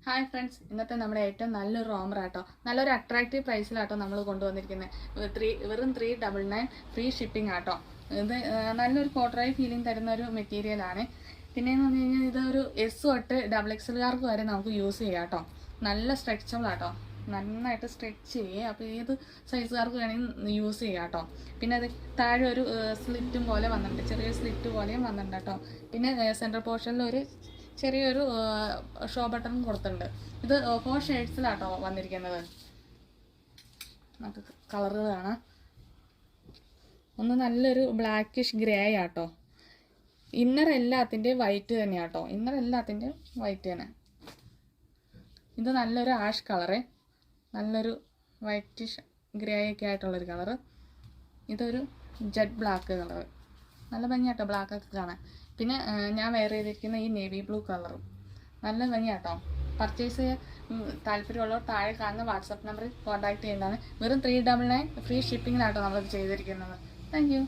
Hi friends, ഇന്നത്തെ നമ്മുടെ ഏറ്റവും നല്ലൊരു റോമറാട്ടോ, നല്ലൊരു അട്രാക്റ്റീവ് പ്രൈസിലാട്ടോ നമ്മൾ കൊണ്ടുവന്നിരിക്കുന്നത്. വെറും 399 ഫ്രീ ഷിപ്പിംഗ് ആട്ടോ. ഇത് നല്ലൊരു കോട്ടറായി ഫീലിംഗ് തരുന്ന ഒരു മെറ്റീരിയലാണ്. പിന്നെയെന്ന് പറഞ്ഞു കഴിഞ്ഞാൽ ഇതൊരു എസ് തൊട്ട് XXLകാർക്ക് വരെ നമുക്ക് യൂസ് ചെയ്യാം കേട്ടോ. നല്ല സ്ട്രെച്ചബിൾ ആട്ടോ, നന്നായിട്ട് സ്ട്രെച്ച് ചെയ്യുക. അപ്പോൾ ഏത് സൈസുകാർക്ക് വേണമെങ്കിൽ യൂസ് ചെയ്യാം കേട്ടോ. പിന്നെ അത് താഴെ ഒരു സ്ലിറ്റും പോലെ വന്നിട്ടുണ്ട്, ചെറിയൊരു സ്ലിറ്റ് പോലെയും വന്നിട്ടുണ്ട് കേട്ടോ. പിന്നെ സെൻട്രൽ പോർഷനിൽ ഒരു ചെറിയൊരു ഷോ ബട്ടൺ കൊടുത്തിട്ടുണ്ട്. ഇത് 4 ഷെയ്ഡ്സിലാട്ടോ വന്നിരിക്കുന്നത്. നമുക്ക് കളറുകൾ കാണാം. ഒന്ന് നല്ലൊരു ബ്ലാക്കിഷ് ഗ്രേ ആട്ടോ. ഇന്നർ എല്ലാത്തിൻ്റെയും വൈറ്റ് തന്നെയാട്ടോ. ഇന്നർ എല്ലാത്തിൻ്റെയും വൈറ്റ് തന്നെ. ഇത് നല്ലൊരു ആഷ് കളറ്, നല്ലൊരു വൈറ്റിഷ് ഗ്രേ ഒക്കെ ആയിട്ടുള്ളൊരു കളറ്. ഇതൊരു ജെറ്റ് ബ്ലാക്ക് കളറ്, നല്ല ഭംഗിയാട്ടോ ബ്ലാക്കൊക്കെ കാണാൻ. പിന്നെ ഞാൻ വെയർ ചെയ്തിരിക്കുന്ന ഈ നേവി ബ്ലൂ കളറും നല്ല ഭംഗിയാട്ടോ. പർച്ചേസ് ചെയ്യാൻ താല്പര്യമുള്ളവർ താഴെ കാണുന്ന വാട്സാപ്പ് നമ്പറിൽ കോൺടാക്ട് ചെയ്യേണ്ടതാണ്. വെറും 399 ഫ്രീ ഷിപ്പിങ്ങിലാട്ടോ നമ്മളത് ചെയ്തിരിക്കുന്നത്. Thank you.